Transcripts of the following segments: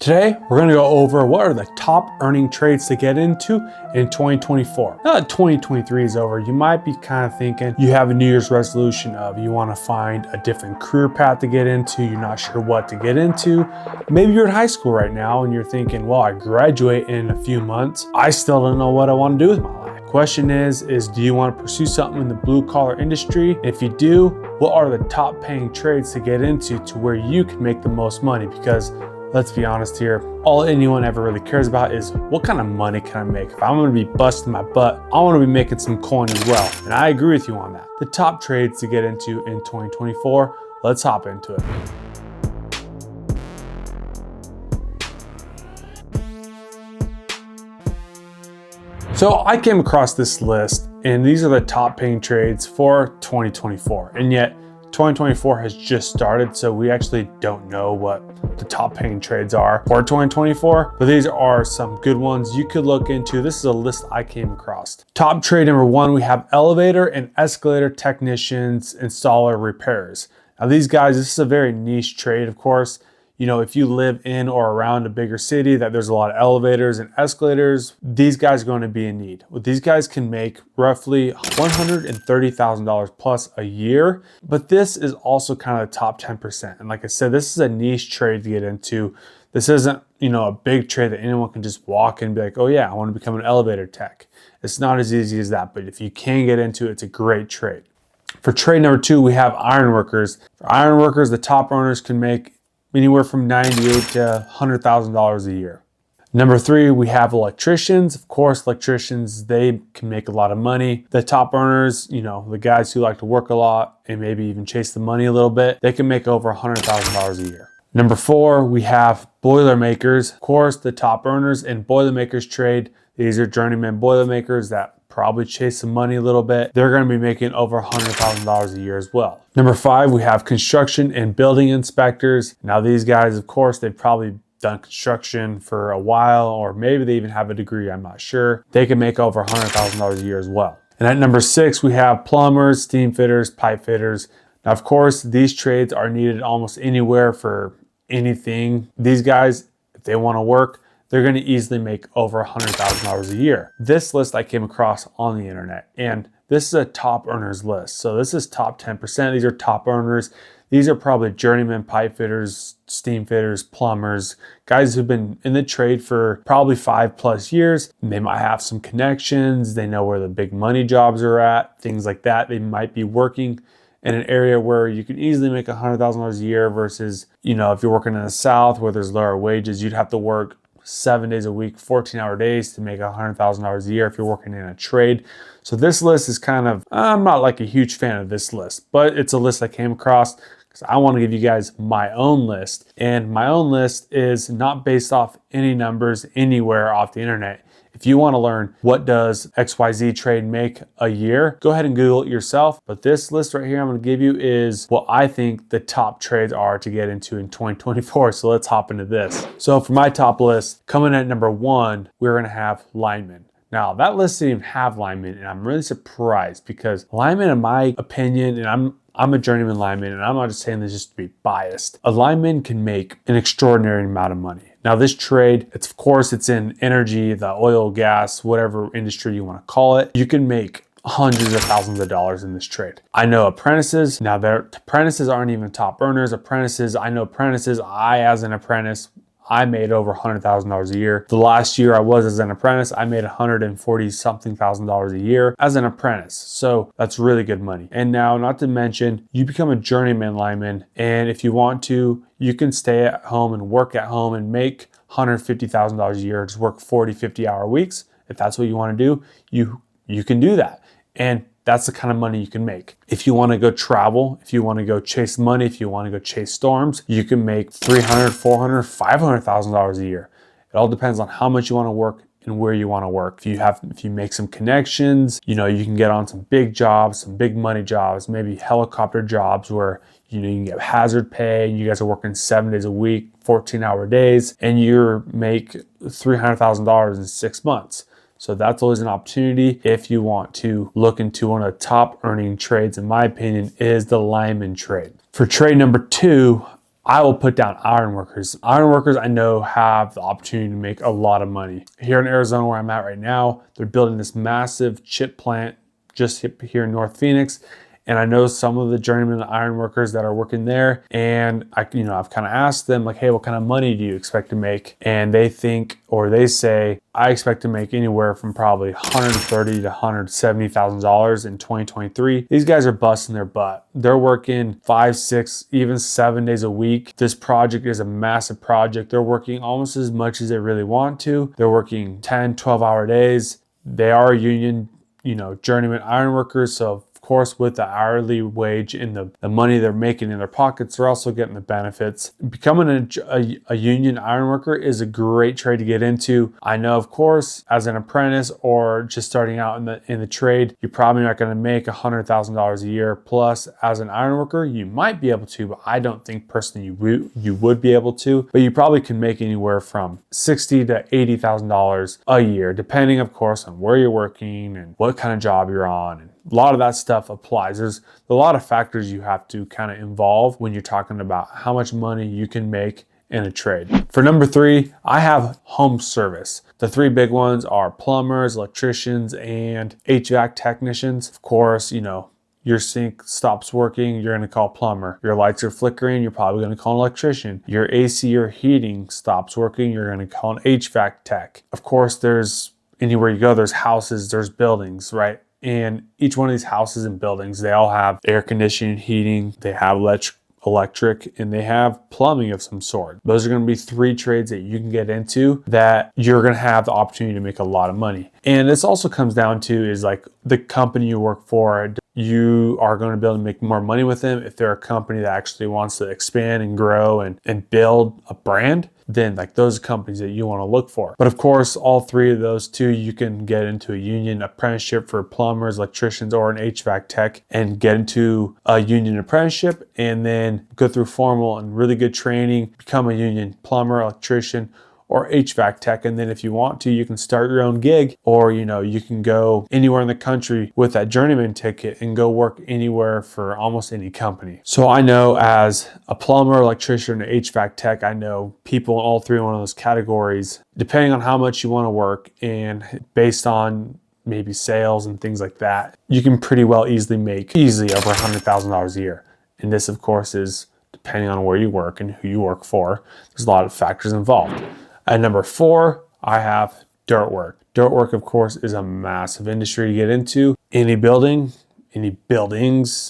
Today, we're going to go over what are the top earning trades to get into in 2024. Now that 2023 is over, you might be kind of thinking you have a New Year's resolution of you want to find a different career path to get into, you're not sure what to get into. Maybe you're in high school right now and you're thinking, well, I graduate in a few months. I still don't know what I want to do with my life. Question is do you want to pursue something in the blue collar industry? If you do, what are the top paying trades to get into to where you can make the most money? Because let's be honest here, all anyone ever really cares about is what kind of money can I make? If I'm gonna be busting my butt, I wanna be making some coin as well. And I agree with you on that. The top trades to get into in 2024, let's hop into it. So I came across this list and these are the top paying trades for 2024. And yet 2024 has just started, so we actually don't know what the top paying trades are for 2024, but these are some good ones you could look into. This is a list I came across. Top trade number one, we have elevator and escalator technicians, installer, repairers. Now these guys, this is a very niche trade, of course. You know, if you live in or around a bigger city that there's a lot of elevators and escalators, these guys are going to be in need. Well, these guys can make roughly $130,000 plus a year, but this is also kind of the top 10%. And like I said, this is a niche trade to get into. This isn't, a big trade that anyone can just walk in and be like, oh yeah, I want to become an elevator tech. It's not as easy as that, but if you can get into it, it's a great trade. For trade number two, we have ironworkers. For ironworkers, the top earners can make anywhere from $98,000 to $100,000 a year. Number three, we have electricians. Of course, electricians, they can make a lot of money. The top earners, the guys who like to work a lot and maybe even chase the money a little bit, they can make over $100,000 a year. Number four, we have Boilermakers. Of course, the top earners in Boilermakers trade, these are journeyman Boilermakers that probably chase some money a little bit. They're going to be making over $100,000 a year as well. Number five, we have construction and building inspectors. Now these guys, of course, they've probably done construction for a while, or maybe they even have a degree, I'm not sure. They can make over $100,000 a year as well. And at number six, we have plumbers, steam fitters, pipe fitters. Now, of course, these trades are needed almost anywhere for anything. These guys, if they want to work, they're going to easily make over $100,000 a year. This list I came across on the internet, and this is a top earners list. So this is top 10%. These are top earners. These are probably journeyman pipe fitters, steam fitters, plumbers, guys who've been in the trade for probably 5+ years. They might have some connections. They know where the big money jobs are at, things like that. They might be working in an area where you can easily make $100,000 a year versus, if you're working in the South where there's lower wages, you'd have to work 7 days a week, 14-hour days to make $100,000 a year if you're working in a trade. So this list is I'm not like a huge fan of this list, but it's a list I came across because I want to give you guys my own list. And my own list is not based off any numbers anywhere off the internet. If you want to learn what does XYZ trade make a year, go ahead and Google it yourself. But this list right here I'm going to give you is what I think the top trades are to get into in 2024. So let's hop into this. So for my top list, coming at number one, we're going to have linemen. Now that list didn't even have linemen, and I'm really surprised because linemen, in my opinion, and I'm a journeyman lineman, and I'm not just saying this just to be biased. A lineman can make an extraordinary amount of money. Now this trade, it's in energy, the oil, gas, whatever industry you want to call it. You can make hundreds of thousands of dollars in this trade. I know apprentices. Now their apprentices aren't even top earners. I know apprentices. As an apprentice, I made over $100,000 a year. The last year I was as an apprentice, I made $140-something thousand a year as an apprentice. So that's really good money. And now, not to mention, you become a journeyman lineman. And if you want to, you can stay at home and work at home and make $150,000 a year. Just work 40, 50-hour weeks. If that's what you want to do, you can do that. And that's the kind of money you can make. If you want to go travel, if you want to go chase money, if you want to go chase storms, you can make $300,000, $400,000, $500,000 a year. It all depends on how much you want to work and where you want to work. If you make some connections, you can get on some big jobs, some big money jobs, maybe helicopter jobs where you can get hazard pay. You guys are working 7 days a week, 14-hour days, and you make $300,000 in 6 months. So that's always an opportunity if you want to look into one of the top earning trades, in my opinion, is the lineman trade. For trade number two, I will put down ironworkers. Ironworkers I know have the opportunity to make a lot of money. Here in Arizona where I'm at right now, they're building this massive chip plant just here in North Phoenix. And I know some of the journeyman iron workers that are working there, and I've kind of asked them like, hey, what kind of money do you expect to make? And they say, I expect to make anywhere from probably $130,000 to $170,000 in 2023. These guys are busting their butt. They're working 5, 6, even 7 days a week. This project is a massive project. They're working almost as much as they really want to. They're working 10, 12-hour days. They are union, journeyman iron workers. So of course, with the hourly wage and the money they're making in their pockets, they're also getting the benefits. Becoming a union ironworker is a great trade to get into. I know, of course, as an apprentice or just starting out in the trade, you're probably not going to make $100,000 a year. Plus, as an ironworker, you might be able to, but I don't think personally you would be able to. But you probably can make anywhere from $60,000 to $80,000 a year, depending, of course, on where you're working and what kind of job you're on. And a lot of that stuff applies. There's a lot of factors you have to kind of involve when you're talking about how much money you can make in a trade. For number 3, I have home service. The 3 big ones are plumbers, electricians, and HVAC technicians. Of course, your sink stops working, you're going to call a plumber. Your lights are flickering, you're probably going to call an electrician. Your AC or heating stops working, you're going to call an HVAC tech. Of course, there's anywhere you go, there's houses, there's buildings, right? And each one of these houses and buildings, they all have air conditioning, heating, they have electric, and they have plumbing of some sort. Those are going to be 3 trades that you can get into that you're going to have the opportunity to make a lot of money. And this also comes down to is like the company you work for. You are going to be able to make more money with them if they're a company that actually wants to expand and grow and build a brand. Then like those are companies that you want to look for. But of course, all 3 of those too, you can get into a union apprenticeship for plumbers, electricians, or an HVAC tech and get into a union apprenticeship and then go through formal and really good training, become a union plumber, electrician, or HVAC tech. And then if you want to, you can start your own gig, or you can go anywhere in the country with that journeyman ticket and go work anywhere for almost any company. So I know as a plumber, electrician, and HVAC tech, I know people in all 3 one of those categories, depending on how much you want to work and based on maybe sales and things like that, you can pretty well easily make over $100,000 a year. And this, of course, is depending on where you work and who you work for. There's a lot of factors involved. At number 4, I have dirt work. Dirt work, of course, is a massive industry to get into. Any buildings,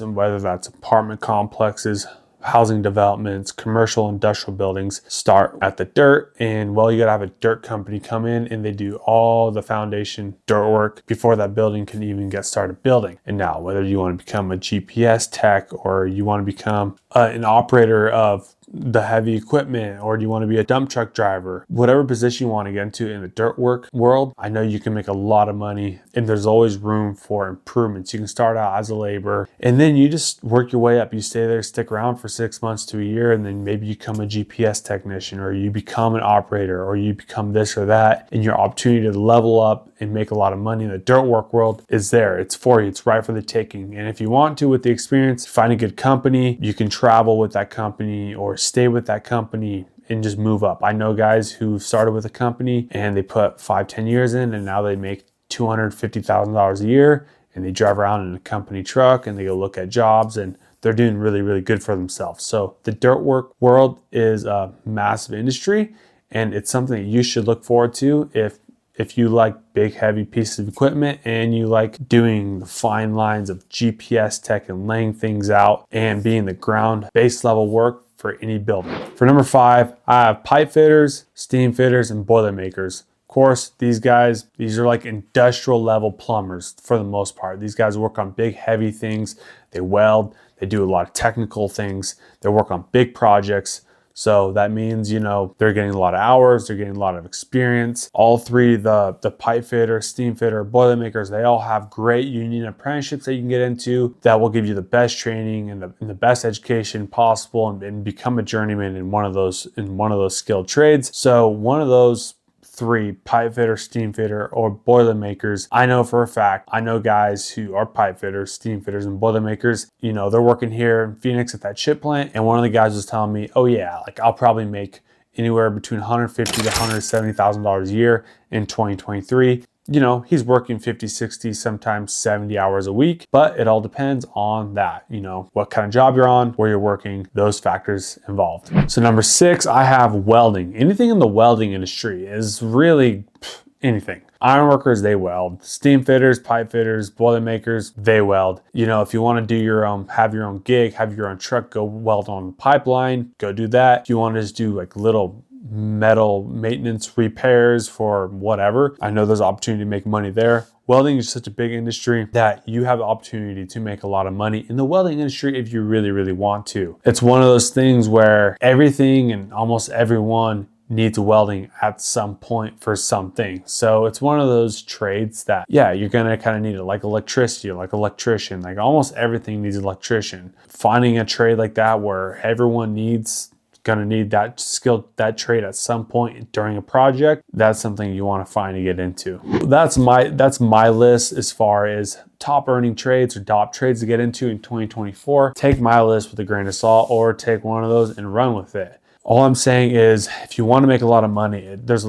whether that's apartment complexes, housing developments, commercial, industrial buildings, start at the dirt. And you gotta have a dirt company come in and they do all the foundation dirt work before that building can even get started building. And now, whether you want to become a GPS tech or you want to become an operator of the heavy equipment, or do you want to be a dump truck driver, whatever position you want to get into in the dirt work world, I know you can make a lot of money and there's always room for improvements. You can start out as a laborer and then you just work your way up. You stay there, stick around for 6 months to a year, and then maybe you become a GPS technician, or you become an operator, or you become this or that, and your opportunity to level up and make a lot of money in the dirt work world is there. It's for you. It's right for the taking. And if you want to, with the experience, find a good company, you can travel with that company or stay with that company and just move up. I know guys who started with a company and they put 5-10 years in and now they make $250,000 a year and they drive around in a company truck and they go look at jobs and they're doing really, really good for themselves. So the dirt work world is a massive industry and it's something that you should look forward to if you like big, heavy pieces of equipment and you like doing the fine lines of GPS tech and laying things out and being the ground base level work for any building. For number 5, I have pipe fitters, steam fitters, and boiler makers. Of course, these are like industrial level plumbers for the most part. These guys work on big, heavy things. They weld, they do a lot of technical things. They work on big projects. So that means, they're getting a lot of hours, they're getting a lot of experience. All 3, the pipe fitter, steam fitter, boiler makers, they all have great union apprenticeships that you can get into that will give you the best training and the best education possible and become a journeyman in one of those skilled trades. So one of those three, pipe fitter, steam fitter, or boiler makers, I know for a fact, I know guys who are pipe fitters, steam fitters, and boiler makers, you know, they're working here in Phoenix at that chip plant. And one of the guys was telling me, oh yeah, like I'll probably make anywhere between $150,000 to $170,000 a year in 2023. You know, he's working 50, 60, sometimes 70 hours a week, but it all depends on that, you know, what kind of job you're on, where you're working, those factors involved. So number 6, I have welding. Anything in the welding industry is really anything. Iron workers, they weld. Steam fitters, pipe fitters, boiler makers, they weld. You know, if you want to do your own, have your own gig, have your own truck, go weld on the pipeline, go do that. If you want to just do like little metal maintenance repairs for whatever, I know there's opportunity to make money there. Welding is such a big industry that you have the opportunity to make a lot of money in the welding industry if you really, really want to. It's one of those things where everything and almost everyone needs welding at some point for something. So it's one of those trades that, yeah, you're gonna kind of need it, like electricity, like electrician, like almost everything needs electrician. Finding a trade like that where everyone gonna need that skill, that trade at some point during a project, that's something you want to find to get into. That's my list as far as top earning trades or top trades to get into in 2024. Take my list with a grain of salt, or take one of those and run with it. All I'm saying is, if you want to make a lot of money, there's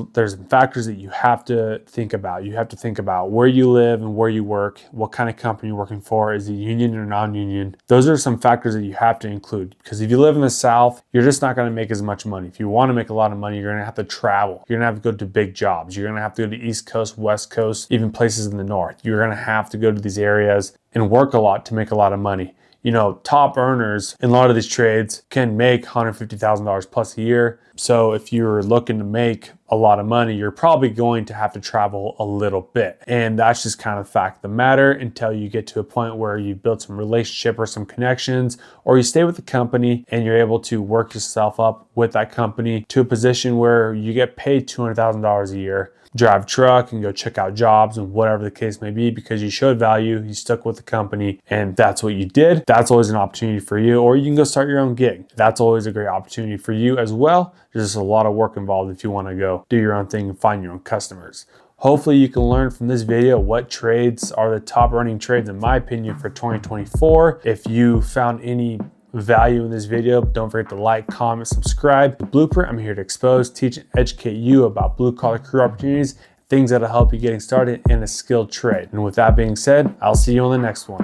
factors that you have to think about. You have to think about where you live and where you work, what kind of company you're working for, is it union or non-union. Those are some factors that you have to include, because if you live in the South, you're just not going to make as much money. If you want to make a lot of money, you're going to have to travel. You're going to have to go to big jobs. You're going to have to go to East Coast, West Coast, even places in the North. You're going to have to go to these areas and work a lot to make a lot of money. You know, top earners in a lot of these trades can make $150,000 plus a year. So if you're looking to make a lot of money, you're probably going to have to travel a little bit. And that's just kind of the fact of the matter until you get to a point where you build some relationship or some connections, or you stay with the company and you're able to work yourself up with that company to a position where you get paid $200,000 a year. Drive a truck and go check out jobs and whatever the case may be, because you showed value, you stuck with the company, and that's what you did. That's always an opportunity for you. Or you can go start your own gig. That's always a great opportunity for you as well. There's just a lot of work involved if you want to go do your own thing and find your own customers. Hopefully you can learn from this video what trades are the top earning trades in my opinion for 2024. If you found any value in this video, don't forget to like, comment, subscribe. The Blueprint, I'm here to expose, teach, and educate you about blue collar career opportunities, things that'll help you getting started in a skilled trade. And with that being said, I'll see you on the next one.